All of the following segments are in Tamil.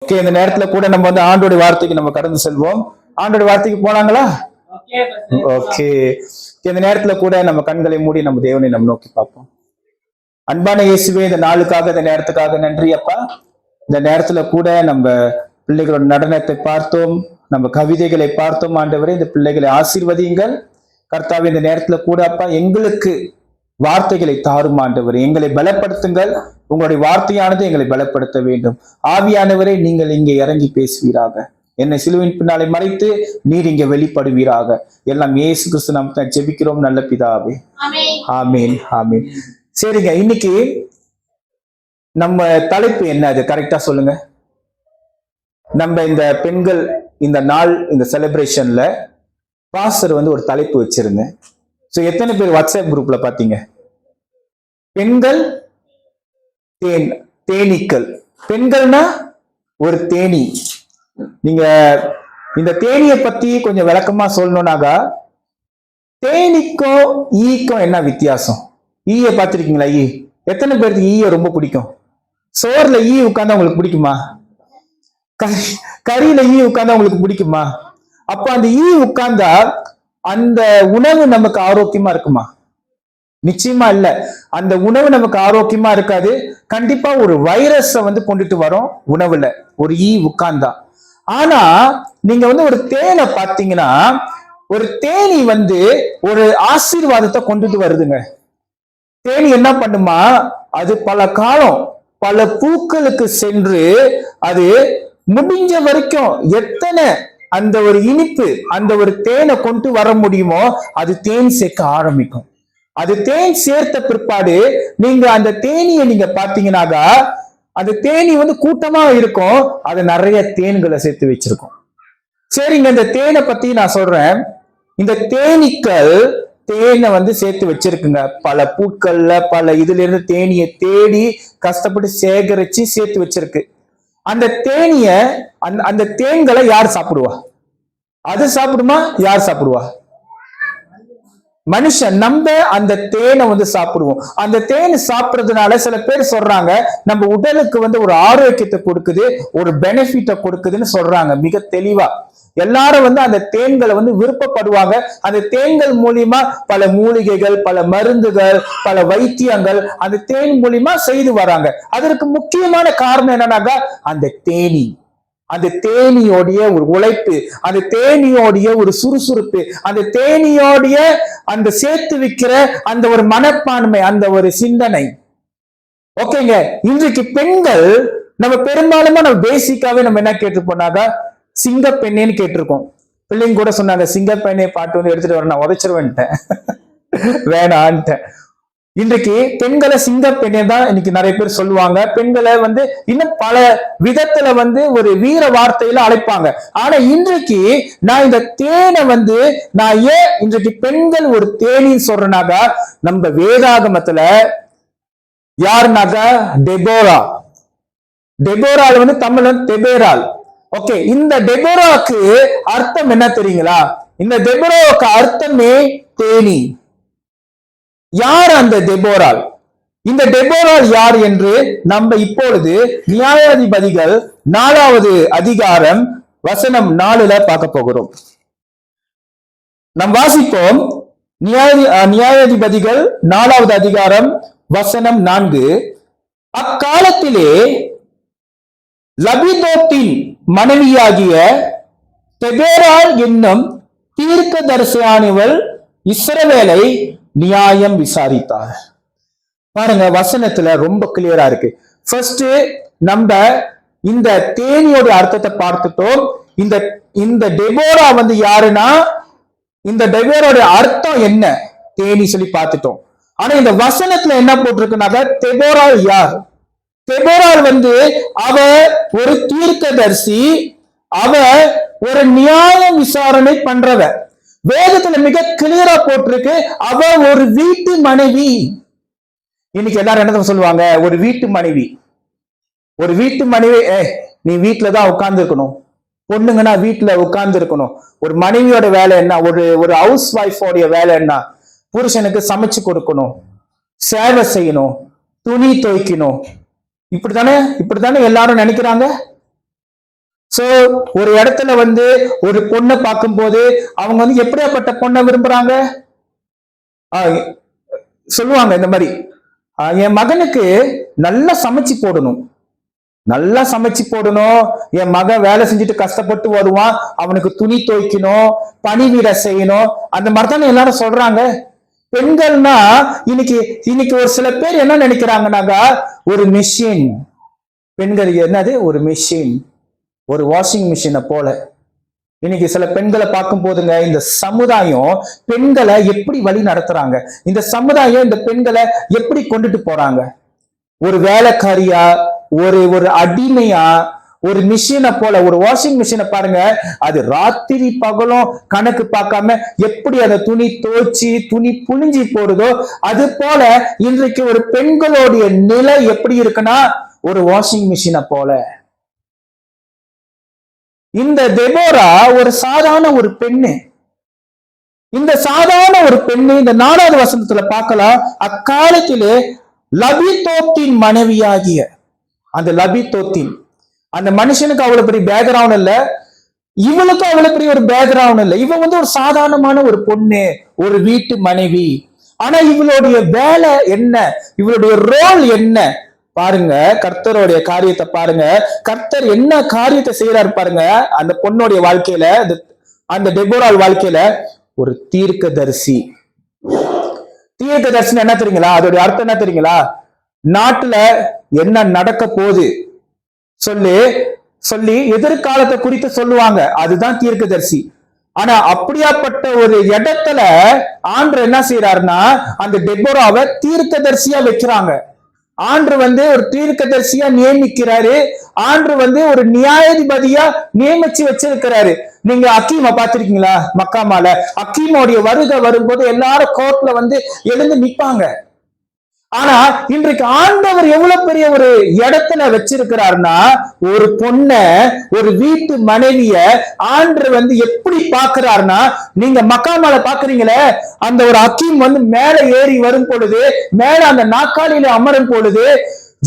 ஓகே, இந்த நேரத்துல கூட நம்ம வந்து ஆண்டோட வார்த்தைக்கு நம்ம கடந்து செல்வோம். ஆண்டோட வார்த்தைக்கு போனாங்களா? ஓகே, இந்த நேரத்துல கூட நம்ம கண்களை மூடி நம்ம தேவனை நம்ம நோக்கி பார்ப்போம். அன்பான இயேசுவே, இந்த நாளுக்காக இந்த நேரத்துக்காக நன்றி அப்பா. இந்த நேரத்துல கூட நம்ம பிள்ளைகளோட நடனத்தை பார்த்தோம், நம்ம கவிதைகளை பார்த்தோம். ஆண்டவரே, இந்த பிள்ளைகளை ஆசீர்வதியுங்கள் கர்த்தாவே. இந்த நேரத்துல கூட அப்பா எங்களுக்கு வார்த்தைகளை தாரும் ஆண்டவரே, எங்களை பலப்படுத்துங்கள். உங்களுடைய வார்த்தையானது எங்களை பலப்படுத்த வேண்டும். ஆவியானவரை நீங்கள் இங்கே இறங்கி பேசுவீராக. என்னை சிலுவின் பின்னாலே மறைத்து நீர் இங்கே வெளிப்படுவீராக. எல்லாம் இயேசு கிறிஸ்து நாமத்தை ஜெபிக்கிறோம் நல்ல பிதாவே, ஆமீன் ஆமீன். சரிங்க, இன்னைக்கு நம்ம தலைப்பு என்ன, அது கரெக்டா சொல்லுங்க. நம்ம இந்த பெண்கள் இந்த நாள் இந்த செலிப்ரேஷன்ல பாஸ்டர் வந்து ஒரு தலைப்பு வச்சிருந்தேன். ஸோ எத்தனை பேர் வாட்ஸ்அப் குரூப்ல பாத்தீங்க? பெண்கள் தேனீக்கள். பெண்கள்னா ஒரு தேனி. நீங்க இந்த தேனியை பத்தி கொஞ்சம் விளக்கமா சொல்லணும்னாக்கா, தேனிக்கும் ஈக்கும் என்ன வித்தியாசம்? ஈய பார்த்திருக்கீங்களா? ஈ எத்தனை பேருக்கு ஈய ரொம்ப பிடிக்கும்? சோர்ல ஈ உட்கார்ந்தா உங்களுக்கு பிடிக்குமா? கறியில ஈ உட்கார்ந்தா உங்களுக்கு பிடிக்குமா? அப்ப அந்த ஈ உட்கார்ந்தா அந்த உணவு நமக்கு ஆரோக்கியமா இருக்குமா? நிச்சயமா இல்ல. அந்த உணவு நமக்கு ஆரோக்கியமா இருக்காது. கண்டிப்பா ஒரு வைரஸை வந்து கொண்டுட்டு வரும் உணவுல ஒரு ஈ உட்கார்ந்தா. ஆனா நீங்க வந்து ஒரு தேனை பார்த்தீங்கன்னா, ஒரு தேனி வந்து ஒரு ஆசீர்வாதத்தை கொண்டுட்டு வருதுங்க. தேனி என்ன பண்ணுமா, அது பல காலம் பல பூக்களுக்கு சென்று அது முடிஞ்ச வரைக்கும் எத்தனை அந்த ஒரு இனிப்பு அந்த ஒரு தேனை கொண்டு வர முடியுமோ அது தேன் சேர்க்க ஆரம்பிக்கும். அது தேன் சேர்த்த பிற்பாடு நீங்க அந்த தேனியை நீங்க பாத்தீங்கன்னாக்கா, அந்த தேனி வந்து கூட்டமா இருக்கும், அது நிறைய தேன்களை சேர்த்து வச்சிருக்கும். சரிங்க, இந்த தேனை பத்தி நான் சொல்றேன். இந்த தேனீக்கள் தேனை வந்து சேர்த்து வச்சிருக்குங்க. பல பூக்கள்ல பல இதுல இருந்து தேனியை தேடி கஷ்டப்பட்டு சேகரிச்சு சேர்த்து வச்சிருக்கு. அந்த தேனிய அந்த தேன்களை யார் சாப்பிடுவா? அது சாப்பிடுமா? யார் சாப்பிடுவா? மனுஷன். நம்ம அந்த தேனை வந்து சாப்பிடுவோம். அந்த தேனை சாப்பிடுறதுனால சில பேர் சொல்றாங்க நம்ம உடலுக்கு வந்து ஒரு ஆரோக்கியத்தை கொடுக்குது, ஒரு பெனிஃபிட்டை கொடுக்குதுன்னு சொல்றாங்க மிக தெளிவா. எல்லாரும் வந்து அந்த தேன்களை வந்து விருப்பப்படுவாங்க. அந்த தேன்கள் மூலியமா பல மூலிகைகள், பல மருந்துகள், பல வைத்தியங்கள் அந்த தேன் மூலியமா செய்து வராங்க. அதற்கு முக்கியமான காரணம் என்னன்னாக்கா, அந்த தேனி, அந்த தேனியோடைய ஒரு உழைப்பு, அந்த தேனியோடைய ஒரு சுறுசுறுப்பு, அந்த தேனியோடைய அந்த சேர்த்து வைக்கிற அந்த ஒரு மனப்பான்மை, அந்த ஒரு சிந்தனை. ஓகேங்க, இன்றைக்கு பெண்கள் நம்ம பெரும்பாலுமா நம்ம பேசிக்காவே நம்ம என்ன கேட்டுப்போனாக்கா, சிங்கப்பெண்ணேன்னு கேட்டிருக்கோம். பிள்ளைங்க கூட சொன்னாங்க சிங்கப்பெண்ணே பாட்டு வந்து எடுத்துட்டு வர, நான் உதைச்சிருவேன்ட்டேன் வேணான்ட்டேன். இன்றைக்கு பெண்களை சிங்கப்பெண்ணே தான் இன்னைக்கு நிறைய பேர் சொல்லுவாங்க. பெண்களை வந்து இன்னும் பல விதத்துல வந்து ஒரு வீர வார்த்தையில அழைப்பாங்க. ஆனா இன்றைக்கு நான் இந்த தேனை வந்து நான் ஏன் இன்றைக்கு பெண்கள் ஒரு தேனின்னு சொல்றேனாக்கா, நம்ம வேதாகமத்துல யாருனாக்கா டெபோரா. டெபோரால் வந்து தமிழ் தெபேரால். ஓகே, இந்த டெபோராக்கு அர்த்தம் என்ன தெரியுங்களா? இந்த டெபோராவுக்கு அர்த்தமே தேனி. யார் அந்த டெபோரால்? இந்த டெபோரால் யார் என்று நம்ம இப்பொழுது நியாயாதிபதிகள் 4வது அதிகாரம் வசனம் 4ல பார்க்க போகிறோம். நாம் வாசிப்போம். நியாயாதிபதிகள் 4வது அதிகாரம் வசனம் 4. அக்காலத்திலே லபிதோத்தின் மனைவியாகிய தெபேரால் என்னும் தீர்க்கதரிசியானவள் இஸ்ரவேலை நியாயம் விசாரித்தார். பாருங்க, வசனத்துல ரொம்ப கிளியரா இருக்கு. ஃபர்ஸ்ட் நம்ம இந்த தேனியோட அர்த்தத்தை பார்த்துட்டோம். இந்த டெபோரா வந்து யாருன்னா, இந்த டெபோரோட அர்த்தம் என்ன தேனி சொல்லி பார்த்துட்டோம். ஆனா இந்த வசனத்துல என்ன போட்டிருக்குனாக்க, தெபோரால் யார்? தெபோரால் வந்து அவ ஒரு தீர்க்கதரிசி, அவ ஒரு நியாய விசாரணை பண்றவ. வேதத்துல மிக கிளியரா போட்டிருக்கு, அவ ஒரு வீட்டு மனைவி. இன்னைக்கு எல்லாரும் என்ன சொல்லுவாங்க? ஒரு வீட்டு மனைவி. ஒரு வீட்டு மனைவி, நீ வீட்டுலதான் உட்கார்ந்து இருக்கணும். பொண்ணுங்கன்னா வீட்டுல உட்கார்ந்து இருக்கணும். ஒரு மனைவியோட வேலை என்ன? ஒரு ஹவுஸ் ஒய்ஃபோடைய வேலை என்ன? புருஷனுக்கு சமைச்சு கொடுக்கணும், சேவை செய்யணும், துணி துவைக்கணும். இப்படித்தானே எல்லாரும் நினைக்கிறாங்க. சோ ஒரு இடத்துல வந்து ஒரு பொண்ணை பார்க்கும் போது அவங்க வந்து எப்படியாப்பட்ட பொண்ணை விரும்புறாங்க? சொல்லுவாங்க இந்த மாதிரி, என் மகனுக்கு நல்லா சமைச்சு போடணும், நல்லா சமைச்சு போடணும், என் மகன் வேலை செஞ்சுட்டு கஷ்டப்பட்டு வருவான், அவனுக்கு துணி துவைக்கணும், பணிவிட செய்யணும், அந்த மாதிரி தானே எல்லாரும் சொல்றாங்க. பெண்கள்னா இன்னைக்கு இன்னைக்கு ஒரு சில பேர் என்ன நினைக்கிறாங்கன்னாக்கா ஒரு மிஷின். பெண்கள் என்னது? ஒரு மிஷின், ஒரு வாஷிங் மிஷினை போல. இன்னைக்கு சில பெண்களை பார்க்கும் போதுங்க, இந்த சமுதாயம் பெண்களை எப்படி வழி நடத்துறாங்க, இந்த சமுதாயம் இந்த பெண்களை எப்படி கொண்டுட்டு போறாங்க? ஒரு வேலைக்காரியா, ஒரு அடிமையா, ஒரு மிஷினை போல. ஒரு வாஷிங் மிஷினை பாருங்க, அது ராத்திரி பகலும் கணக்கு பார்க்காம எப்படி அந்த துணி துவைச்சி துணி புழிஞ்சி போடுதோ அது போல இன்றைக்கு ஒரு பெண்களுடைய நிலை எப்படி இருக்குன்னா ஒரு வாஷிங் மிஷினை போல. இந்த தெபோரா ஒரு சாதாரண ஒரு பெண்ணு. இந்த சாதாரண ஒரு பெண்ணு இந்த 4வது வசனத்துல பார்க்கலாம். அக்காலத்திலே லபித்தோத்தின் மனைவியாகிய அந்த லபித்தோத்தின் அந்த மனுஷனுக்கு அவ்வளவு பெரிய பேக்ரவுண்ட் இல்ல, இவளுக்கும் அவ்வளவு பெரிய ஒரு பேக்ரவுண்ட் இல்ல. இவன் வந்து ஒரு சாதாரணமான ஒரு பொண்ணு, ஒரு வீட்டு மனைவி. ஆனா இவளுடைய வேலை என்ன, இவளுடைய ரோல் என்ன பாருங்க. கர்த்தருடைய காரியத்தை பாருங்க, கர்த்தர் என்ன காரியத்தை செய்யறாரு பாருங்க. அந்த பொண்ணுடைய வாழ்க்கையில, அந்த டெபோரால் வாழ்க்கையில ஒரு தீர்க்கதரிசி. தீர்க்கதரிசி என்ன தெரியுங்களா? அதோடைய அர்த்தம் என்ன தெரியுங்களா? நாட்டுல என்ன நடக்க போகுது சொல்லி எதிர்காலத்தை குறித்து சொல்லுவாங்க, அதுதான் தீர்க்கதரிசி. ஆனா அப்படியாப்பட்ட ஒரு இடத்துல ஆண்டவர் என்ன செய்யறாருன்னா அந்த டெபோராவை தீர்க்கதரிசியா வைக்கிறாங்க. ஆண்டவர் வந்து ஒரு தீர்க்கதரிசியா நியமிக்கிறாரு. ஆண்டவர் வந்து ஒரு நியாயாதிபதியா நியமிச்சு வச்சிருக்கிறாரு. நீங்க அக்கீமை பார்த்திருக்கீங்களா? மக்காமால அக்கீமோடைய வருகை வரும்போது எல்லாரும் கோர்ட்ல வந்து எழுந்து நிப்பாங்க. ஆனா இன்றைக்கு ஆண்டவர் எவ்வளவு பெரிய ஒரு இடத்துல வச்சிருக்கிறாருன்னா ஒரு பொண்ண, ஒரு வீட்டு மனைவிய ஆண்டவர் வந்து எப்படி பாக்குறாருன்னா, நீங்க மக்காமால பாக்குறீங்களே, அந்த ஒரு அக்கீம் வந்து மேல ஏறி வரும் பொழுது, மேல அந்த நாற்காலியில அமரும் பொழுது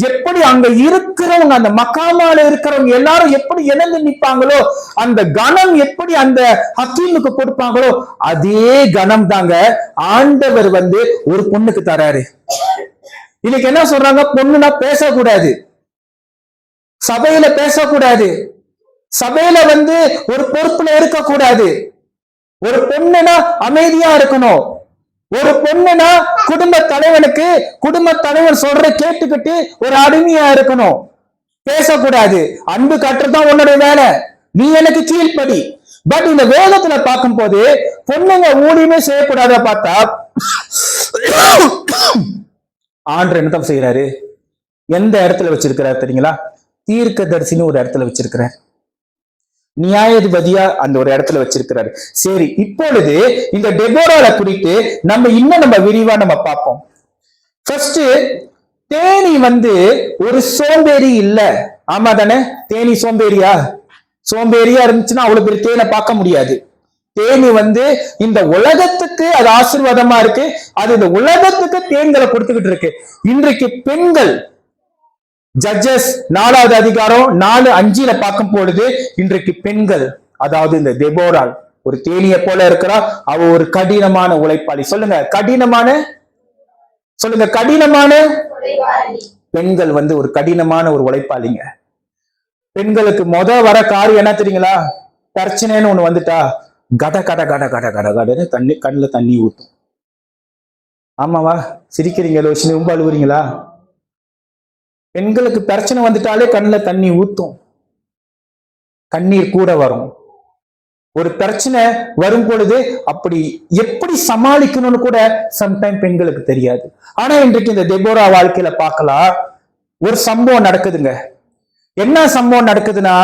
எப்படி அங்க இருக்கிறவங்க, அந்த மக்காமால இருக்கிறவங்க எல்லாரும் எப்படி இணைந்து நிற்பாங்களோ, அந்த கணம் எப்படி அந்த ஹக்கீமுக்கு கொடுப்பாங்களோ அதே கணம் தாங்க ஆண்டவர் வந்து ஒரு பொண்ணுக்கு தராரு. இன்னைக்கு என்ன சொல்றாங்க? பொண்ணுனா பேசக்கூடாது, சபையில பேசக்கூடாது, சபையில வந்து ஒரு பொறுப்புல இருக்கக்கூடாது, ஒரு பொண்ணுனா அமைதியா இருக்கணும், ஒரு பொண்ணுனா குடும்ப தலைவன் சொல்ற கேட்டுக்கிட்டு ஒரு அடிமையா இருக்கணும், பேசக்கூடாது, அன்பு கட்டுறதுதான் உன்னோட வேலை, நீ எனக்கு கீழ்ப்படி. பட் இந்த வேதத்துல பார்க்கும் போது பொண்ணுங்க ஊழியமே செய்யக்கூடாத பார்த்தா ஆண்டவர் என்ன தான் செய்யறாரு? எந்த இடத்துல வச்சிருக்கிறாரு தெரியுங்களா? தீர்க்கதரிசின்னு ஒரு இடத்துல வச்சிருக்கிறார், நியாயாதிபதியா அந்த ஒரு இடத்துல வச்சிருக்கிறாரு. சரி, இப்பொழுது இந்த டெபோரால குறித்து நம்ம விரிவா பார்ப்போம். ஃபர்ஸ்ட், தேனி வந்து ஒரு சோம்பேறி இல்ல. ஆமா தானே? தேனி சோம்பேறியா இருந்துச்சுன்னா அவ்வளவு பெரிய தேனை பார்க்க முடியாது. தேனி வந்து இந்த உலகத்துக்கு அது ஆசீர்வாதமா இருக்கு, அது இந்த உலகத்துக்கு தேன்களை கொடுத்துக்கிட்டு இருக்கு. இன்றைக்கு பெண்கள் ஜட்ஜஸ் 4வது அதிகாரம் 4:5 பார்க்கும் பொழுது இன்றைக்கு பெண்கள், அதாவது இந்த தெபோரால் ஒரு தேனிய போல இருக்கிறா. அவ ஒரு கடினமான உழைப்பாளி. சொல்லுங்க கடினமான பெண்கள் வந்து ஒரு கடினமான ஒரு உழைப்பாளிங்க. பெண்களுக்கு வர காரியம் என்ன தெரியுங்களா? பிரச்சனைன்னு ஒண்ணு வந்துட்டா கட கட கட கட கட கடன்னு கண்ணுல தண்ணி ஊத்தும். ஆமாவா? சிரிக்கிறீங்க, ரொம்ப அழுவுறீங்களா? பெண்களுக்கு பிரச்சனை வந்துட்டாலே கண்ணுல தண்ணி ஊத்தும், கண்ணீர் கூட வரும். ஒரு பிரச்சனை வரும் பொழுது அப்படி எப்படி சமாளிக்கணும்னு கூட சம்டைம் பெண்களுக்கு தெரியாது. ஆனா இன்றைக்கு இந்த தெபோரா வாழ்க்கையில பார்க்கலாம், ஒரு சம்பவம் நடக்குதுங்க. என்ன சம்பவம் நடக்குதுன்னா,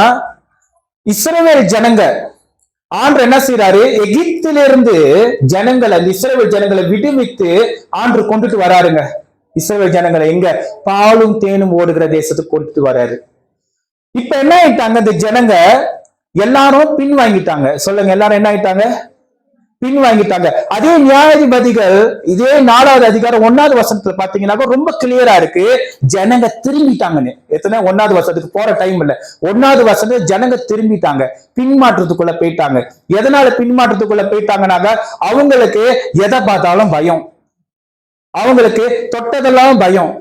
இஸ்ரவேல் ஜனங்க ஆண்டவர் என்ன செய்யறாரு? எகிப்திலிருந்து ஜனங்களை, இஸ்ரவேல் ஜனங்களை விடுவித்து ஆண்டவர் கொண்டுட்டு வராருங்க. இஸ்ரவேல் ஜனங்களை எங்க? பாலும் தேனும் ஓடுகிற தேசத்துக்கு கொண்டுட்டு வராரு. இப்ப என்ன ஆயிட்டாங்க? இந்த ஜனங்க எல்லாரும் பின் வாங்கிட்டாங்க. சொல்லுங்க, எல்லாரும் என்ன ஆயிட்டாங்க? பின்வாங்கிட்டாங்க. அதே நியாயாதிபதிகள் இதே 4வது அதிகாரம் 1வது வசனத்துல பாத்தீங்கன்னா ரொம்ப கிளியரா இருக்கு, ஜனங்க திரும்பிட்டாங்கன்னு. எத்தனை 1வது வசனத்துக்கு போற டைம் இல்ல, 1வது வசனத்துல ஜனங்க திரும்பிட்டாங்க, பின்மாற்றத்துக்குள்ள போயிட்டாங்க. எதனால பின்மாற்றத்துக்குள்ள போயிட்டாங்கன்னாக்க அவங்களுக்கு எதை பார்த்தாலும் பயம், அவங்களுக்கு தொட்டதெல்லாம் பயம்.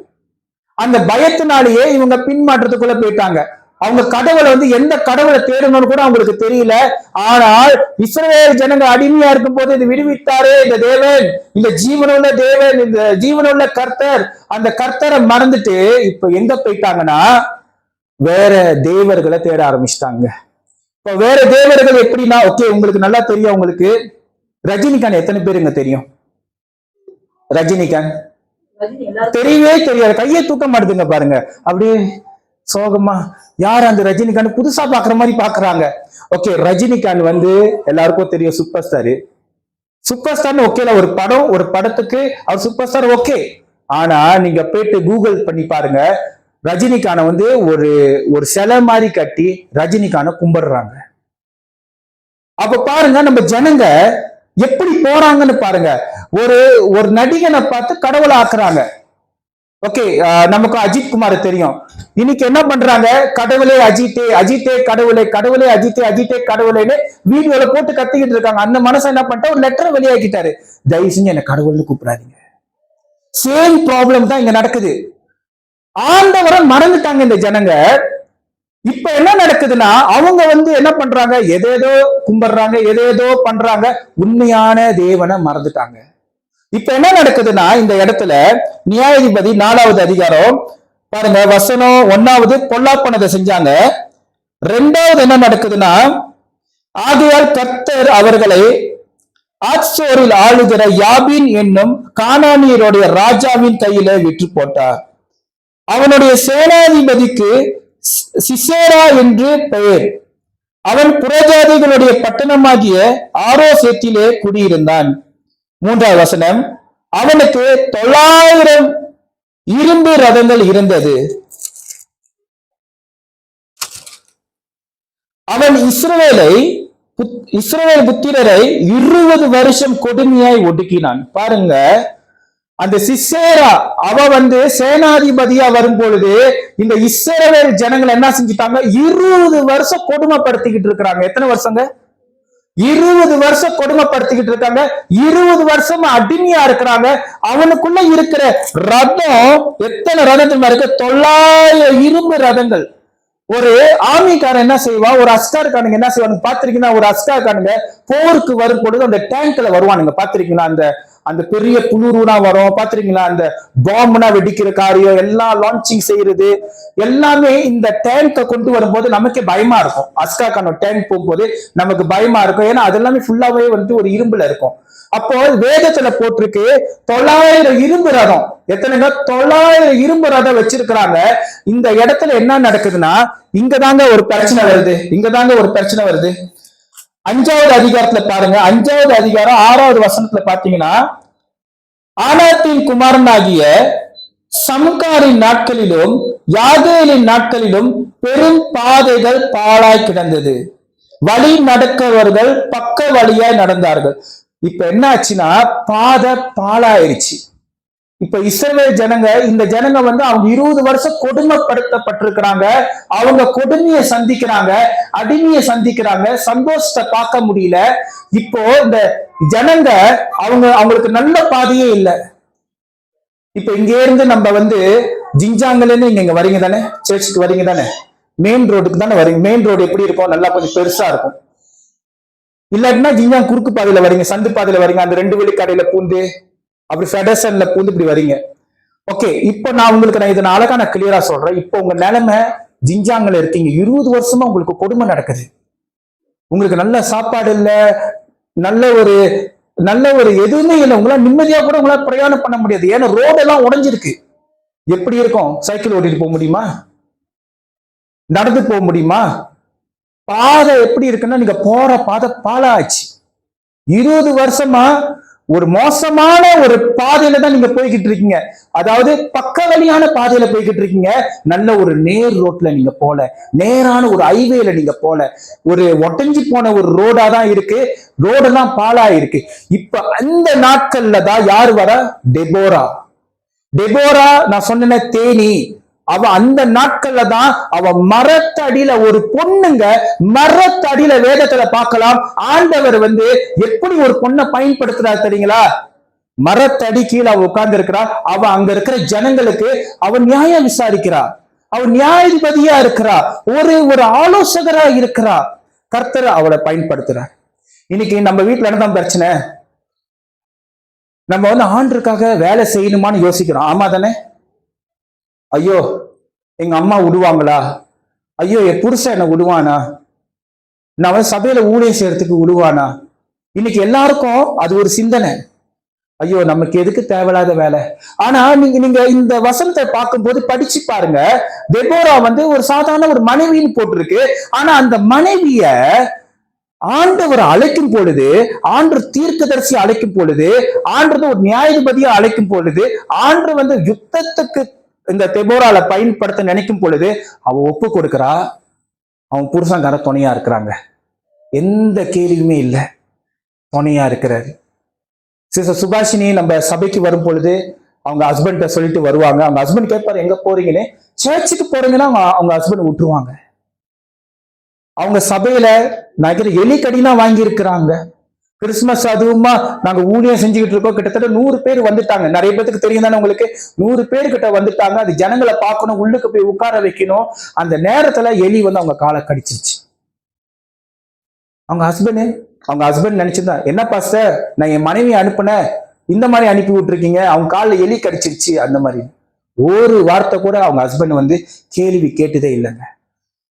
அந்த பயத்தினாலேயே இவங்க பின்மாற்றத்துக்குள்ள போயிட்டாங்க. அவங்க கடவுளை எந்த கடவுளை தேடணும்னு கூட அவங்களுக்கு தெரியல. ஆனால் இஸ்ரவேல் ஜனங்க அடிமையா இருக்கும் போது இது விடுவித்தாரே இந்த தேவன், இந்த ஜீவனுள்ள தேவன், இந்த ஜீவனுள்ள கர்த்தர், அந்த கர்த்தரை மறந்துட்டு இப்ப எங்க போயிட்டாங்கன்னா வேற தேவர்களை தேட ஆரம்பிச்சிட்டாங்க. இப்ப வேற தேவர்கள் எப்படின்னா, ஓகே உங்களுக்கு நல்லா தெரியும், உங்களுக்கு ரஜினிகாந்த் எத்தனை பேருங்க தெரியும்? ரஜினிகாந்த் தெரியவே தெரியாது, கையை தூக்க மாட்டுதுங்க பாருங்க, அப்படியே சோகமா. யார் அந்த ரஜினிகாந்த்? புதுசா பாக்குற மாதிரி பாக்குறாங்க. ஓகே, ரஜினிகாந்த் எல்லாருக்கும் தெரியும், சூப்பர் ஸ்டார். சூப்பர் ஸ்டார்னு ஓகேல, ஒரு படம், ஒரு படத்துக்கு அவர் சூப்பர் ஸ்டார், ஓகே. ஆனா நீங்க போயிட்டு கூகுள் பண்ணி பாருங்க, ரஜினிகாந்த் ஒரு சிலை மாதிரி கட்டி ரஜினிகாந்த் கும்பிடுறாங்க. அப்ப பாருங்க நம்ம ஜனங்க எப்படி போறாங்கன்னு பாருங்க. ஒரு நடிகனை பார்த்து கடவுளை ஆக்குறாங்க. ஓகே, நமக்கு அஜித் குமார் தெரியும். இன்னைக்கு என்ன பண்றாங்க, கடவுளே அஜித்தே, அஜித்தே கடவுளே, கடவுளே அஜித்தே, அஜித்தே கடவுளேன்னு வீடியோல போட்டு கத்திக்கிட்டு இருக்காங்க. அந்த மனசை என்ன பண்ணிட்டா ஒரு லெட்டர் வெளியாக்கிட்டாரு, தயவு செஞ்சு என்ன கடவுள்னு கூப்பிடாதீங்க. சேம் ப்ராப்ளம் தான் இங்க நடக்குது. ஆண்டவரை மறந்துட்டாங்க இந்த ஜனங்க. இப்ப என்ன நடக்குதுன்னா அவங்க என்ன பண்றாங்க, எதேதோ கும்பிடுறாங்க, எதேதோ பண்றாங்க, உண்மையான தேவனை மறந்துட்டாங்க. இப்ப என்ன நடக்குதுன்னா இந்த இடத்துல நியாயாதிபதி 4வது அதிகாரம் பாருங்க, வசனம் 1வது பொல்லாப்பனதை செஞ்சாங்க. 2வது என்ன நடக்குதுன்னா, ஆகையால் கர்த்தர் அவர்களை ஆத்சோரில் ஆளுகிற யாபீன் என்னும் கானானியருடைய ராஜாவின் கையில விற்று போட்டார். அவனுடைய சேனாதிபதிக்கு சிசேரா என்று பெயர். அவன் புறஜாதிகளுடைய பட்டணமாகிய ஆரோசேத்திலே குடியிருந்தான். 3வது வசனம், அவனுக்கு 900 இரும்பு ரதங்கள் இருந்தது. அவன் இஸ்ரவேல் புத்திரரை 20 வருஷம் கொடுமையாய் ஒடுக்கினான். பாருங்க, அந்த சிசேரா அவ சேனாதிபதியா வரும் பொழுது இந்த இஸ்ரவேல் ஜனங்கள் என்ன செஞ்சுட்டாங்க, 20 வருஷம் கொடுமைப்படுத்திக்கிட்டு இருக்கிறாங்க. எத்தனை வருஷங்க? 20 வருஷம் கொடுமைப்படுத்திக்கிட்டு இருக்காங்க. 20 வருஷமா அடிமையா இருக்கிறாங்க. அவனுக்குள்ள இருக்கிற ரதம் எத்தனை ரதங்கள் இருக்கு? 900 இரும்பு ரதங்கள். ஒரு ஆர்மிக்காரன் என்ன செய்வான், ஒரு அஸ்கார்காரனுங்க என்ன செய்வானுங்க பாத்திருக்கீங்கன்னா, ஒரு அஸ்கார்காரனுங்க போருக்கு வரும் பொழுது அந்த டேங்க்ல வருவானுங்க பாத்திருக்கீங்களா, அந்த பெரிய புழுருனா வரும் பாத்திருக்கீங்களா, அந்த பாம்புனா வெடிக்கிற காரியம் எல்லாம் லான்ச்சிங் செய்யறது எல்லாமே இந்த டேங்கை கொண்டு வரும்போது நமக்கே பயமா இருக்கும். அஸ்கார்கான டேங்க் போகும்போது நமக்கு பயமா இருக்கும், ஏன்னா அது எல்லாமே ஃபுல்லாவே ஒரு இரும்புல இருக்கும். அப்போ வேதத்துல போட்டிருக்கு 900 இரும்பு ரதம். எத்தனைங்க? 900 இரும்பு ரதம் வச்சிருக்கிறாங்க. இந்த இடத்துல என்ன நடக்குதுன்னா, இங்கதாங்க ஒரு பிரச்சனை வருது, இங்கதாங்க ஒரு பிரச்சனை வருது. 5வது அதிகாரத்துல பாருங்க, 5வது அதிகாரம் 6வது வசனத்துல பாத்தீங்கன்னா, ஆனாத்தின் குமாரனாகிய சம்காரின் நாட்களிலும் யாகேலின் நாட்களிலும் பெரும் பாதைகள் பாழாய் கிடந்தது, வழி நடக்கவர்கள் பக்க வழியாய் நடந்தார்கள். இப்ப என்ன ஆச்சுன்னா பாதை பாழாயிருச்சு. இப்ப இஸ்ரவேல் ஜனங்க, இந்த ஜனங்க அவங்க 20 வருஷம் கொடுமைப்படுத்தப்பட்டிருக்கிறாங்க. அவங்க கொடுமையை சந்திக்கிறாங்க, அடிமையை சந்திக்கிறாங்க, சந்தோஷத்தை பார்க்க முடியல. இப்போ இந்த ஜனங்க அவங்களுக்கு நல்ல பாதையே இல்லை. இப்ப இங்க இருந்து நம்ம ஜிஞ்சாங்கன்னு இங்க வரீங்க தானே, சர்ச்சுக்கு வரீங்க தானே, மெயின் ரோடுக்கு தானே வரீங்க. மெயின் ரோடு எப்படி இருக்கும்? நல்லா கொஞ்சம் பெருசா இருக்கும். இல்லாட்டினா ஜிஞ்சாங் குறுக்கு பாதையில வரீங்க, சந்து பாதையில வரீங்க, அந்த 2 வழி கடையில பூந்து அப்படி ஃபெடர்சன்ல பூந்து இப்படி வரீங்க. ஓகே, இப்போ நான் உங்களுக்கு இதை அழகா நான் கிளியரா சொல்றேன். இப்போ உங்க நிலைமை ஜிஞ்சாங்கல இருக்கீங்க, 20 வருஷமா உங்களுக்கு கொடுமை நடக்குது. உங்களுக்கு நல்ல சாப்பாடு இல்ல, நல்ல ஒரு எதுவுமே இல்லை. உங்களால நிம்மதியா கூட உங்களால பிரயாணம் பண்ண முடியாது. ஏன்னா ரோடு எல்லாம் உடைஞ்சிருக்கு. எப்படி இருக்கும்? சைக்கிள் ஓட்டிட்டு போக முடியுமா? நடந்து போக முடியுமா? பாதை எப்படி இருக்குன்னா, நீங்க போற பாதை பாழாச்சு. 20 வருஷமா ஒரு மோசமான ஒரு பாதையில தான் நீங்க போய்கிட்டு இருக்கீங்க. அதாவது பக்க வழியான பாதையில போய்கிட்டு இருக்கீங்க. நல்ல ஒரு நேர் ரோட்ல நீங்க போல, நேரான ஒரு ஹைவேல நீங்க போல, ஒரு ஒட்டஞ்சி போன ஒரு ரோடா தான் இருக்கு. ரோடெல்லாம் பாழா இருக்கு. இப்ப அந்த நாட்கள்ல தான் யாரு வர? டெபோரா. டெபோரா நான் சொன்ன தேனி, அவ அந்த நாட்கள்ல தான் அவ மரத்தடியில, ஒரு பொண்ணுங்க மரத்தடியில வேதத்துல பார்க்கலாம். ஆண்டவர் வந்து எப்படி ஒரு பொண்ணை பயன்படுத்துறாரு தெரியுங்களா? மரத்தடி கீழே அவ உட்கார்ந்து இருக்கிறா. அவ அங்க இருக்கிற ஜனங்களுக்கு அவ நியாயம் விசாரிக்கிறா, அவ நியாயாதிபதியா இருக்கிறா, ஒரு ஆலோசகரா இருக்கிறா. கர்த்தர் அவளை பயன்படுத்துறார். இன்னைக்கு நம்ம வீட்டுல என்னதான் பிரச்சனை? நம்ம வந்து ஆண்டுக்காக வேலை செய்யணுமான்னு யோசிக்கிறோம். ஆமா தானே? ஐயோ எங்க அம்மா விடுவாங்களா? ஐயோ என் புருஷன் என்ன விடுவானா? நான் வந்து சபையில ஊழியம் செய்யறதுக்கு விடுவானா? இன்னைக்கு எல்லாருக்கும் அது ஒரு சிந்தனை. ஐயோ நமக்கு எதுக்கு தேவையில்லாத வேலை. ஆனா நீங்க இந்த வசனத்தை பார்க்கும்போது படிச்சு பாருங்க. தெபோரா வந்து ஒரு சாதாரண ஒரு மனைவின்னு போட்டிருக்கு. ஆனா அந்த மனைவிய ஆண்டவர் அழைக்கும் பொழுது, ஆண்டு தீர்க்கதரிசி அழைக்கும் பொழுது, ஆண்டு ஒரு நியாயாதிபதியை அழைக்கும் பொழுது, ஆண்டு வந்து யுத்தத்துக்கு இந்த தெபோரால பயன்படுத்த நினைக்கும் பொழுது அவ ஒப்பு கொடுக்கிறா. அவன் புருஷங்கார துணையா இருக்கிறாங்க. எந்த கேள்வியுமே இல்லை, துணையா இருக்கிறாரு. சிஸ்டர் சுபாஷினி நம்ம சபைக்கு வரும் பொழுது அவங்க ஹஸ்பண்ட சொல்லிட்டு வருவாங்க. அவங்க ஹஸ்பண்ட் கேட்பாரு எங்க போறீங்கன்னு. சர்ச்சுக்கு போறீங்கன்னா அவங்க ஹஸ்பண்ட் விட்டுருவாங்க. அவங்க சபையில நகர எலிக்கடினா வாங்கி இருக்கிறாங்க. கிறிஸ்துமஸ் அதுவுமா நாங்க ஊழியம் செஞ்சுக்கிட்டு இருக்கோம். கிட்டத்தட்ட 100 பேர் வந்துட்டாங்க. நிறைய பேருக்கு தெரியும் தானே உங்களுக்கு? 100 பேர்கிட்ட வந்துட்டாங்க. அது ஜனங்களை பார்க்கணும், உள்ளுக்கு போய் உட்கார வைக்கணும். அந்த நேரத்துல எலி வந்து அவங்க காலை கடிச்சிருச்சு. அவங்க ஹஸ்பண்ட் நினைச்சிருந்தா, என்ன பாஸ்டர் நான் என் மனைவி அனுப்புனேன், இந்த மாதிரி அனுப்பி விட்டுருக்கீங்க, அவங்க காலில் எலி கடிச்சிருச்சு அந்த மாதிரி. ஒரு வார்த்தை கூட அவங்க ஹஸ்பண்ட் வந்து கேள்வி கேட்டதே இல்லைங்க.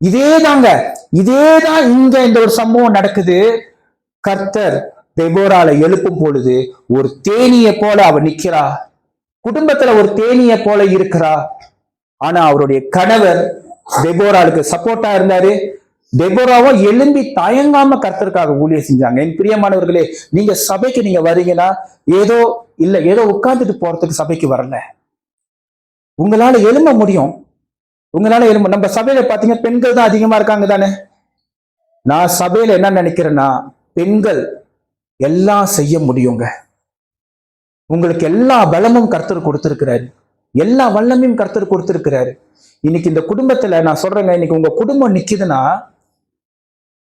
இதேதான் இங்க இந்த ஒரு சம்பவம் நடக்குது. கர்த்தர் தெபோரால எழுப்பும் பொழுது ஒரு தேனியை போல அவ நிக்கிறா. குடும்பத்துல ஒரு தேனியை போல இருக்கிறா. ஆனா அவருடைய கணவர் தெபோராளுக்கு சப்போர்ட்டா இருந்தாரு. தெபோராவும் எழும்பி தயங்காம கர்த்தருக்காக ஊழியம் செஞ்சாங்க. என் பிரியமானவர்களே, நீங்க சபைக்கு நீங்க வரீங்கன்னா ஏதோ உட்கார்ந்துட்டு போறதுக்கு சபைக்கு வரல. உங்களால எழும்ப முடியும். நம்ம சபையில பாத்தீங்கன்னா பெண்கள் தான் அதிகமா இருக்காங்க தானே? நான் சபையில என்ன நினைக்கிறேன்னா, பெண்கள் எல்லாம் செய்ய முடியுங்க. உங்களுக்கு எல்லா பலமும் கர்த்தர் கொடுத்திருக்கிறாரு, எல்லா வல்லமையும் கர்த்தர் கொடுத்திருக்கிறாரு. இன்னைக்கு இந்த குடும்பத்துல நான் சொல்றேங்க, இன்னைக்கு உங்க குடும்பம் நிக்குதுன்னா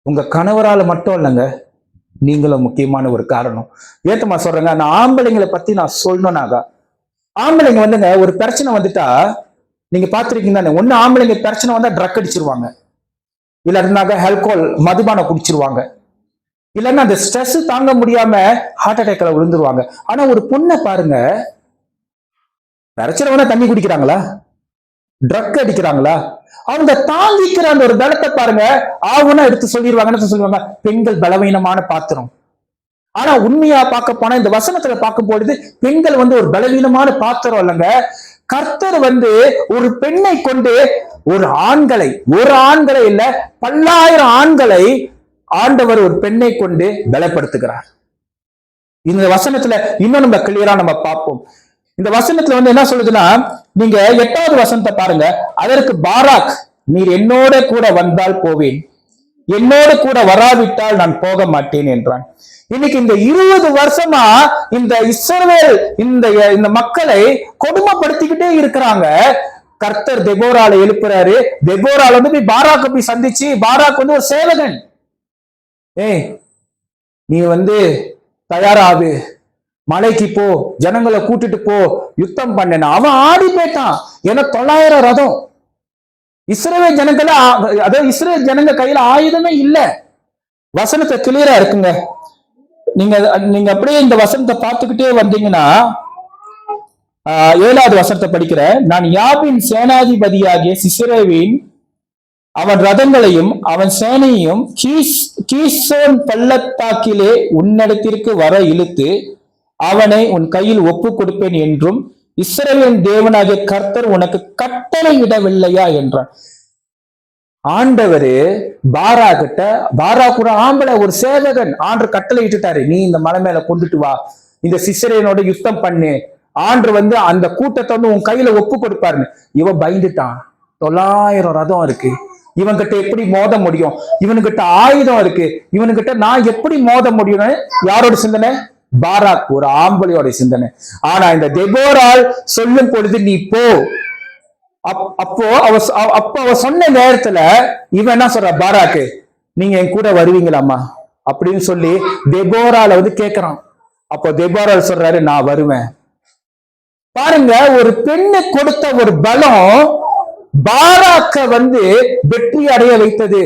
உங்க கணவரால மட்டும் இல்லைங்க, நீங்களும் முக்கியமான ஒரு காரணம். ஏத்தமா சொல்றேங்க, நான் ஆம்பளைங்களை பத்தி நான் சொல்லணும்னாக்கா, ஆம்பளைங்க வந்துங்க ஒரு பிரச்சனை வந்துட்டா நீங்க பாத்திருக்கீங்க தானே? ஒண்ணு ஆம்பளைங்க பிரச்சனை வந்தா ட்ரக் அடிச்சிருவாங்க, இல்லைன்னாக்க ஆல்கோல் மதுபானம் குடிச்சிருவாங்க, இல்லைன்னா அந்த ஸ்ட்ரெஸ் தாங்க முடியாம ஹார்ட் அட்டாக்ல விழுந்துருவாங்க. ஆனா ஒரு பொண்ணை பாருங்க, பிரச்சனை வேணா தண்ணி குடிக்கிறாங்களா, ட்ரக் அடிக்கிறாங்களா, அவங்க தாங்கிக்கிற அந்த ஒரு பலத்தை பாருங்க. ஆகுனா எடுத்து சொல்லிடுவாங்க, பெண்கள் பலவீனமான பாத்திரம். ஆனா உண்மையா பார்க்க போனா இந்த வசனத்துல பார்க்கும் பொழுது பெண்கள் வந்து ஒரு பலவீனமான பாத்திரம் இல்லைங்க. கர்த்தர் வந்து ஒரு பெண்ணை கொண்டு ஒரு ஆண்களை இல்ல, பல்லாயிரம் ஆண்களை ஆண்டவர் ஒரு பெண்ணை கொண்டு பலப்படுத்துகிறார். இந்த வசனத்துல இன்னும் நம்ம கிளியரா நம்ம பார்ப்போம். இந்த வசனத்துல வந்து என்ன சொல்லுதுன்னா, நீங்க 8வது வசனத்தை பாருங்க. அதற்கு பாராக், நீர் என்னோட கூட வந்தால் போவேன், என்னோட கூட வராவிட்டால் நான் போக மாட்டேன் என்றான். இன்னைக்கு இந்த 20 வருஷமா இந்த இஸ்ரவேல் இந்த மக்களை கொடுமைப்படுத்திக்கிட்டே இருக்கிறாங்க. கர்த்தர் தெபோரால எழுப்புறாரு. தெபோரால வந்து போய் பாராக்க போய் சந்திச்சு, பாராக் வந்து ஒரு சேவகன், நீ வந்து தயாராகு, மலைக்கு போ, ஜனங்களை கூட்டிட்டு போ, யுத்தம் பண்ண. அவன் ஆடி போயிட்டான். ஏன்னா 900 ரதம். இஸ்ரவேல் ஜனங்க கையில ஆயுதமே இல்ல. வசனத்தை கிளியரா இருக்குங்க. நீங்க அப்படியே இந்த வசனத்தை பார்த்துக்கிட்டே வந்தீங்கன்னா, 7வது வசனத்தை படிக்கிற, நான் யாபின் சேனாதிபதியாகிய சிசெராவின் அவன் ரதங்களையும் அவன் சேனையையும் கீசோன் பள்ளத்தாக்கிலே உன்னிடத்திற்கு வர இழுத்து அவனை உன் கையில் ஒப்பு கொடுப்பேன் என்றும் இஸ்ரவேலின் தேவனாகிய கர்த்தர் உனக்கு கட்டளை இடவில்லையா என்றான். ஆண்டவரு பாரா கூட ஆம்பளை ஒரு சேவகன், ஆண்டு கட்டளை இட்டுட்டாரு, நீ இந்த மலை மேல கொண்டுட்டு வா, இந்த சிசரேனோட யுத்தம் பண்ணு, ஆண்டு வந்து அந்த கூட்டத்தை வந்து உன் கையில ஒப்பு கொடுப்பாருன்னு. இவன் பயந்துட்டான். 900 ரதம் இருக்கு, இவன்கிட்ட எப்படி மோத முடியும், இவனுக்கிட்ட ஆயுதம் இருக்கு, இவனுக்கிட்ட நான் எப்படி மோத முடியும்னு யாரோட சிந்தனை? பாராக், ஒரு ஆம்பளையோட சிந்தனை. ஆனா இந்த தெபோரால் சொல்லும் பொழுது நீ போ, அப்போ அவ சொன்ன நேரத்துல இவன் என்ன சொல்ற? பாராக்கு, நீங்க என் கூட வருவீங்களாமா அப்படின்னு சொல்லி தெபோரால கேக்குறான். அப்போ தெபோரால் சொல்றாரு, நான் வருவேன். பாருங்க, ஒரு பெண்ணு கொடுத்த ஒரு பலம் பாராக்க வெற்றி அடைய வைத்தது.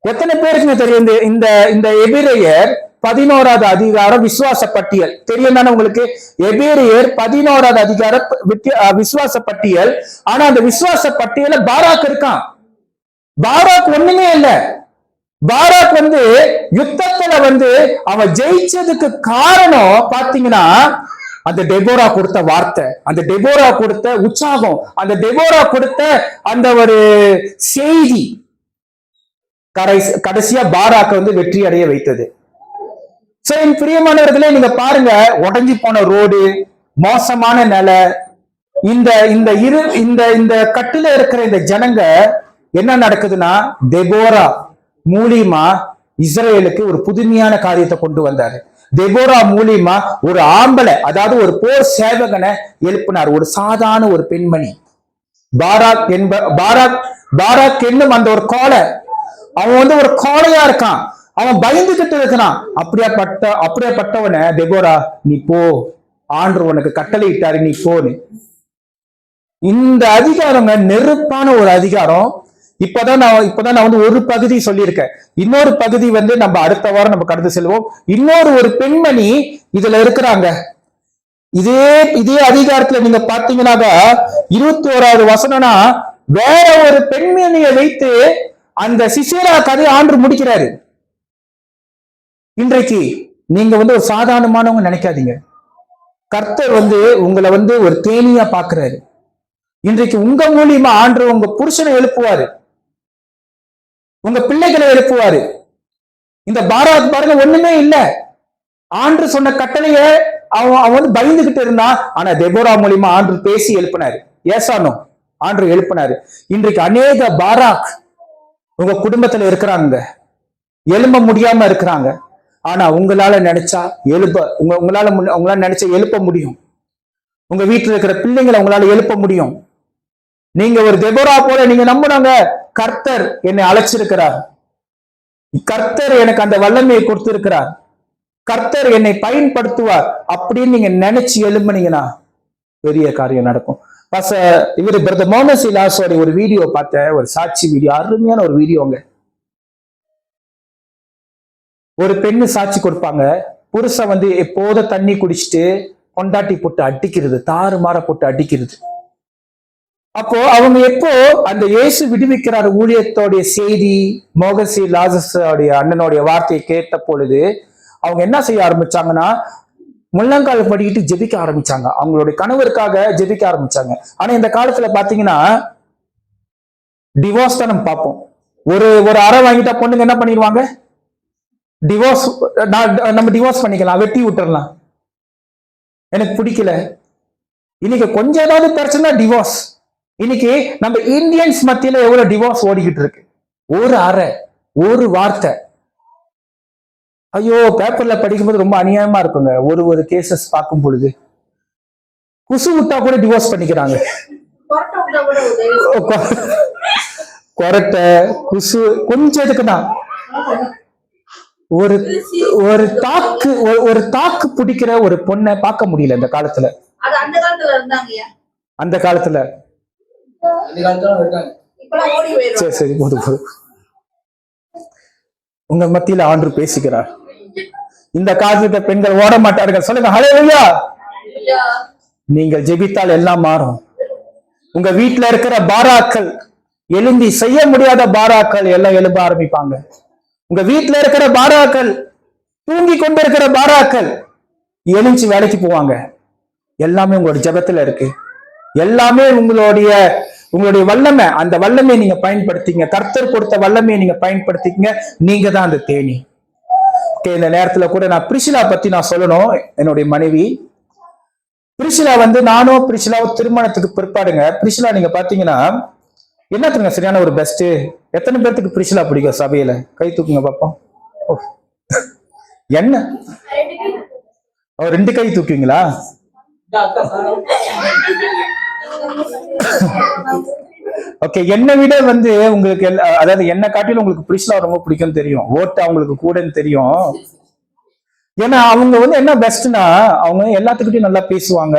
எத்தனை பேருக்கு தெரியும்? இந்த இந்த எபிரேயர் 11வது அதிகாரம் விசுவாச பட்டியல் தெரியும் தானே உங்களுக்கு? எபிரேயர் 11வது அதிகாரம் விசுவாச பட்டியல். ஆனா அந்த விசுவாச பட்டியல பாராக் இருக்கான். பாராக் ஒண்ணுமே இல்ல. பாராக் யுத்தத்துல அவன் ஜெயிச்சதுக்கு காரணம் பாத்தீங்கன்னா அந்த டெபோரா கொடுத்த வார்த்தை, அந்த டெபோரா கொடுத்த உற்சாகம், அந்த டெபோரா கொடுத்த அந்த ஒரு செய்தி கடைசியா பாராக்க வெற்றி அடைய வைத்தது. சரி பிரியமானவர்களே, நீங்க பாருங்க, உடஞ்சி போன ரோடு, மோசமான நிலை, இந்த இந்த இரு இந்த இந்த கட்டுல இருக்கிற இந்த ஜனங்க என்ன நடக்குதுன்னா, தெபோரா மூலியமா இஸ்ரேலுக்கு ஒரு புதுமையான காரியத்தை கொண்டு வந்தாரு. தெபோரா மூலியமா ஒரு ஆம்பளை, அதாவது ஒரு போர் சேவகனை எழுப்பினார், ஒரு சாதாரண ஒரு பெண்மணி. பாராக் என்னும் அந்த ஒரு கோலை, அவன் ஒரு கோலையா இருக்கான், அவன் பயந்துகிட்டு இருக்கிறான். அப்படியாப்பட்டவனை தெபோரா, நீ போ, ஆண்டவர் உனக்கு கட்டளை இட்டாரு, நீ போன்னு. இந்த அதிகாரங்க நெருப்பான ஒரு அதிகாரம். இப்பதான் நான் ஒரு பகுதி சொல்லியிருக்கேன். இன்னொரு பகுதி நம்ம அடுத்த வாரம் நம்ம கடந்து செல்வோம். இன்னொரு ஒரு பெண்மணி இதுல இருக்கிறாங்க. இதே அதிகாரத்துல நீங்க பாத்தீங்கன்னாக்கா 21வது வசனம்னா, வேற ஒரு பெண்மணியை வைத்து அந்த சிசேரா கதை ஆண்டு முடிக்கிறாரு. இன்றைக்கு நீங்க ஒரு சாதாரணமானவங்க நினைக்காதீங்க. கர்த்தர் உங்களை ஒரு தேனியா பாக்குறாரு. இன்றைக்கு உங்க மூலியமா ஆண்டு உங்க புருஷனை எழுப்புவாரு, உங்க பிள்ளைகளை எழுப்புவாரு. இந்த பாராக் பாருங்க, ஒண்ணுமே இல்ல. ஆண்டு சொன்ன கட்டளைய அவன் பயந்துகிட்டு இருந்தான். ஆனா தெபோரா மூலியமா ஆண்டு பேசி எழுப்பினாரு. ஏசானோ ஆண்டு எழுப்பினாரு. இன்றைக்கு அநேக பாராக் உங்க குடும்பத்துல இருக்கிறாங்க, எழும்ப முடியாம இருக்கிறாங்க. ஆனா உங்களால நினைச்சா உங்களால நினைச்சா எழுப்ப முடியும். உங்க வீட்டுல இருக்கிற பிள்ளைங்களை உங்களால எழுப்ப முடியும். நீங்க ஒரு தெபோரா போல நீங்க நம்புனாங்க, கர்த்தர் என்னை அழைச்சிருக்கிறார், கர்த்தர் எனக்கு அந்த வல்லமையை கொடுத்திருக்கிறார், கர்த்தர் என்னை பயன்படுத்துவார் அப்படின்னு நீங்க நினைச்சு எழும்புனீங்கன்னா பெரிய காரியம் நடக்கும். இவர் பிரதர் மோனஸ் இலாசோட ஒரு வீடியோ பார்த்தேன், ஒரு சாட்சி வீடியோ, அருமையான ஒரு வீடியோங்க. ஒரு பெண்ணு சாட்சி கொடுப்பாங்க, புருஷன் எப்போதும் தண்ணி குடிச்சிட்டு கொண்டாட்டி போட்டு அடிக்கிறது, தாறுமாற போட்டு அடிக்கிறது. அப்போ அவங்க எப்போ அந்த இயேசு விடுவிக்கிறார் ஊழியத்தோடைய செய்தி, மோகசி லாசஸோடைய அண்ணனுடைய வார்த்தையை கேட்ட பொழுது அவங்க என்ன செய்ய ஆரம்பிச்சாங்கன்னா, முள்ளங்கால் படிக்கிட்டு ஜெபிக்க ஆரம்பிச்சாங்க, அவங்களுடைய கணவருக்காக ஜெபிக்க ஆரம்பிச்சாங்க. ஆனா இந்த காலத்துல பாத்தீங்கன்னா டிவோர்ஸ் தான் நம்ம பார்ப்போம். ஒரு அறை வாங்கிட்டா பொண்ணுங்க என்ன பண்ணிடுவாங்க? டிவோர்ஸ், நம்ம டிவோர்ஸ் பண்ணிக்கலாம், வெட்டி விட்டுறலாம், எனக்கு பிடிக்கல. இன்னைக்கு கொஞ்சம் ஏதாவது பிரச்சனை டிவோர்ஸ். இன்னைக்கு நம்ம இந்தியன்ஸ் மத்தியில எவ்வளவு டிவோர்ஸ் ஓடிக்கிட்டு இருக்கு. ஒரு அறை, ஒரு வார்த்தை. ஐயோ, பேப்பர்ல படிக்கும்போது ரொம்ப அநியாயமா இருக்குங்க. ஒரு கேசஸ் பார்க்கும் பொழுது குசு விட்டா கூட டிவோர்ஸ் பண்ணிக்கிறாங்க. கொரட்டை, குசு கொஞ்சம் எதுக்குதான் ஒரு தாக்கு பிடிக்கிற ஒரு பொண்ணை பார்க்க முடியல இந்த காலத்துல. அந்த காலத்துல சரி போதும். உங்க மத்தியில ஆண்டு பேசுகிறார். இந்த காலத்துல பெண்கள் ஓட மாட்டார்கள். சொல்லுங்க ஹல்லேலூயா. நீங்கள் ஜெபித்தால் எல்லாம் மாறும். உங்க வீட்டுல இருக்கிற பாராக்கள், எழுந்தி செய்ய முடியாத பாராக்கள் எல்லாம் எழுப்ப ஆரம்பிப்பாங்க. உங்க வீட்டுல இருக்கிற பாராக்கள், தூங்கி கொண்டு இருக்கிற பாராக்கள் எழுச்சி வேலைக்கு போவாங்க. எல்லாமே உங்களோட ஜெபத்துல இருக்கு. எல்லாமே உங்களுடைய வல்லமை. அந்த வல்லமையை நீங்க பயன்படுத்திங்க. கர்த்தர் கொடுத்த வல்லமையை நீங்க பயன்படுத்திக்கங்க. நீங்க தான் அந்த தேனி. இந்த நேரத்துல கூட நான் பிரிசிலா பத்தி நான் சொல்லணும். என்னுடைய மனைவி பிரிசிலா நானும் பிரிசிலாவும் திருமணத்துக்கு பிற்பாடுங்க. பிரிசிலா நீங்க பாத்தீங்கன்னா என்னத்துங்க சரியான ஒரு பெஸ்ட்? எத்தனை பேர்த்துக்கு பிரிசிலா பிடிக்கும் சபையில? கை தூக்குங்க பாப்போம். என்ன 2 கை தூக்குவீங்களா? ஓகே, என்னை விட வந்து உங்களுக்கு அதாவது என்ன காட்டிலும் உங்களுக்கு பிரிசிலா ரொம்ப பிடிக்கும் தெரியும். ஓட்டு அவங்களுக்கு கூடன்னு தெரியும். ஏன்னா அவங்க வந்து என்ன பெஸ்ட்னா, அவங்க எல்லாத்துக்கிட்டையும் நல்லா பேசுவாங்க.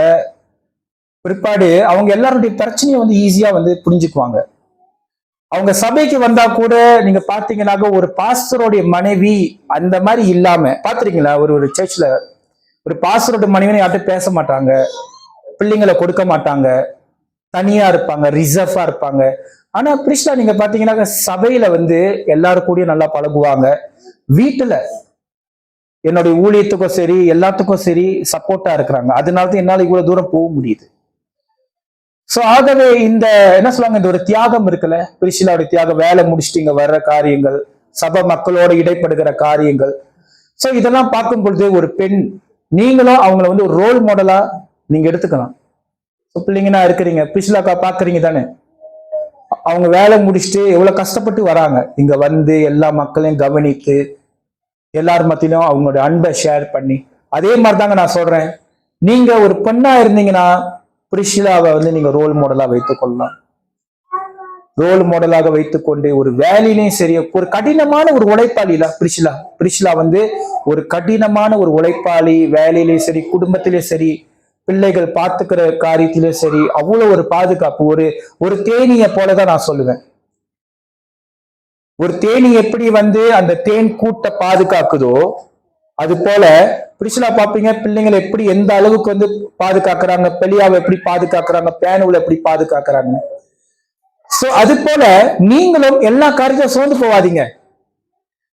பிற்பாடு அவங்க எல்லாருடைய பிரச்சனையை வந்து ஈஸியா வந்து புரிஞ்சுக்குவாங்க. அவங்க சபைக்கு வந்தா கூட நீங்க பாத்தீங்கன்னாக்க ஒரு பாஸ்டருடைய மனைவி அந்த மாதிரி இல்லாம பாத்துறீங்களா? ஒரு சர்ச்ல ஒரு பாஸ்டரோட மனைவி யார்கிட்ட பேச மாட்டாங்க, பிள்ளைங்களை கொடுக்க மாட்டாங்க, தனியா இருப்பாங்க, ரிசர்வா இருப்பாங்க. ஆனா பிரிஸ்லா நீங்க பாத்தீங்கன்னாக்க சபையில வந்து எல்லாரும் கூடயும் நல்லா பழகுவாங்க. வீட்டுல என்னுடைய ஊழியத்துக்கும் சரி எல்லாத்துக்கும் சரி சப்போர்ட்டா இருக்கிறாங்க. அதனாலதான் என்னால இவ்வளவு தூரம் போக முடியுது. சோ ஆகவே இந்த என்ன சொல்லுவாங்க, இந்த ஒரு தியாகம் இருக்குல்ல, பிரிசிலாவுடைய தியாகம், வேலை முடிச்சுட்டு இங்க வர்ற காரியங்கள், சபை மக்களோட இடைப்படுகிற காரியங்கள். சோ இதெல்லாம் பார்க்கும் பொழுது ஒரு பெண், நீங்களும் அவங்கள வந்து ஒரு ரோல் மாடலா நீங்க எடுத்துக்கலாம். பிள்ளைங்கன்னா இருக்கிறீங்க, பிரிசிலாக்கா பாக்குறீங்க தானே, அவங்க வேலை முடிச்சுட்டு எவ்வளவு கஷ்டப்பட்டு வராங்க, இங்க வந்து எல்லா மக்களையும் கவனித்து எல்லார் மத்தியிலும் அவங்களோட அன்பை ஷேர் பண்ணி. அதே மாதிரிதாங்க நான் சொல்றேன், நீங்க ஒரு பெண்ணா இருந்தீங்கன்னா பிரிசிலாவை வந்து நீங்க ரோல் மாடலா வைத்துக் கொள்ளலாம். ரோல் மாடலாக வைத்துக்கொண்டு ஒரு வேலையிலையும் சரி, ஒரு கடினமான ஒரு உழைப்பாளி இல்ல பிரிசிலா வந்து ஒரு கடினமான ஒரு உழைப்பாளி. வேலையிலையும் சரி, குடும்பத்திலையும் சரி, பிள்ளைகள் பார்த்துக்கிற காரியத்திலையும் சரி, அவ்வளவு ஒரு பாதுகாப்பு. ஒரு தேனியை போலதான் நான் சொல்லுவேன். ஒரு தேனி எப்படி வந்து அந்த தேன் கூட்ட பாதுகாக்குதோ அது போல பிரிசிலா பாப்பீங்க, பிள்ளைங்களை எப்படி எந்த அளவுக்கு வந்து பாதுகாக்கிறாங்க, பெலியாவை எப்படி பாதுகாக்கிறாங்க, பேனுல எப்படி பாதுகாக்கிறாங்க. சோ அது போல நீங்களும் எல்லா காரியத்தையும் சோர்ந்து போவாதீங்க.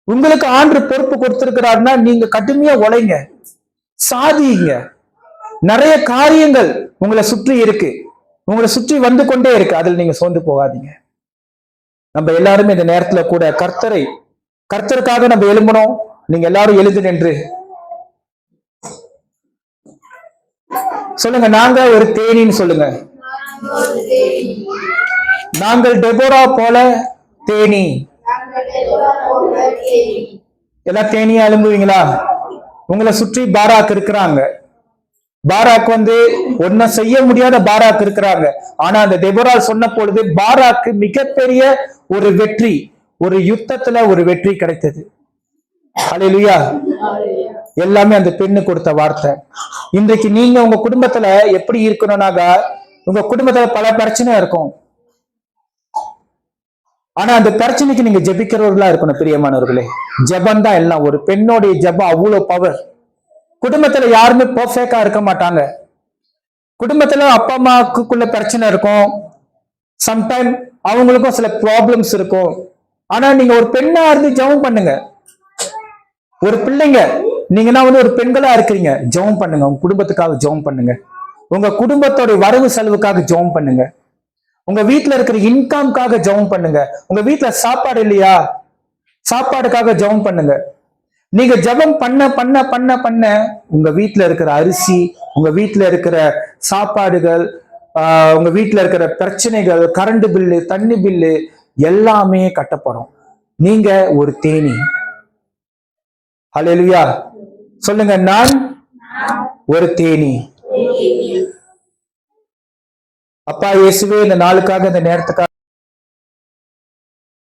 உங்களுக்கு ஆண்டு பொறுப்பு கொடுத்திருக்கிறாருன்னா நீங்க கடுமையா உழைங்க, சாதிங்க. நிறைய காரியங்கள் உங்களை சுற்றி இருக்கு, உங்களை சுற்றி வந்து கொண்டே இருக்கு, அதுல நீங்க சோர்ந்து போகாதீங்க. நம்ம எல்லாருமே இந்த நேரத்துல கூட கர்த்தருக்காக நம்ம எழும்பணும். நீங்க எல்லாரும் எழுந்து நின்று சொல்லுங்க, நாங்க ஒரு தேனின்னு சொல்லுங்க. நாங்கள் டெபோரா போல தேனி. எல்லாம் தேனியா எழும்புவீங்களா? உங்களை சுற்றி பாராக் இருக்கிறாங்க. பாராக் வந்து ஒன்னும் செய்ய முடியாத பாராக் இருக்கிறாங்க. ஆனா அந்த டெபோரால் சொன்ன பொழுது பாராக்கு மிகப்பெரிய ஒரு வெற்றி, ஒரு யுத்தத்துல ஒரு வெற்றி கிடைத்தது. அல்லேலூயா. எல்லாமே அந்த பெண்ணு கொடுத்த வார்த்தை. இன்றைக்கு நீங்க உங்க குடும்பத்துல எப்படி இருக்கணும்னாக, உங்க குடும்பத்துல பல பிரச்சனை இருக்கும். ஆனா அந்த பிரச்சனைக்கு நீங்க ஜெபிக்கிறவர்களா இருக்கணும். பிரியமானவர்களே, ஜெபம் தான் எல்லாம். ஒரு பெண்ணோடைய ஜெபம் அவ்வளவு பவர். குடும்பத்துல யாருமே பெர்ஃபெக்ட்டா இருக்க மாட்டாங்க. குடும்பத்துல அப்பா அம்மாக்குள்ள பிரச்சனை இருக்கும், சம்டைம் அவங்களுக்கும் சில ப்ராப்ளம்ஸ் இருக்கும். ஆனா நீங்க ஒரு பெண்ணா இருந்து ஜெபம் பண்ணுங்க. ஒரு பிள்ளைங்க நீங்கன்னா வந்து ஒரு பெண்களா இருக்கிறீங்க, ஜெபம் பண்ணுங்க. உங்க குடும்பத்துக்காக ஜெபம் பண்ணுங்க. உங்க குடும்பத்தோட வரவு செலவுக்காக ஜெபம் பண்ணுங்க. உங்க வீட்டுல இருக்கிற இன்கம்காக ஜெபம் பண்ணுங்க. உங்க வீட்டுல சாப்பாடு இல்லையா, சாப்பாடுக்காக ஜெபம் பண்ணுங்க. நீங்க ஜெபம் பண்ண பண்ண பண்ண பண்ண உங்க வீட்டுல இருக்கிற அரிசி, உங்க வீட்டுல இருக்கிற சாப்பாடுகள், உங்க வீட்டுல இருக்கிற பிரச்சனைகள், கரண்ட் பில்லு, தண்ணி பில்லு எல்லாமே கட்டப்படும். நீங்க ஒரு தேனி. ஹல்லேலூயா. சொல்லுங்க, நான் ஒரு தேனி. அப்பா இயேசுவே, இந்த நாளுக்காக, இந்த நேரத்துக்காக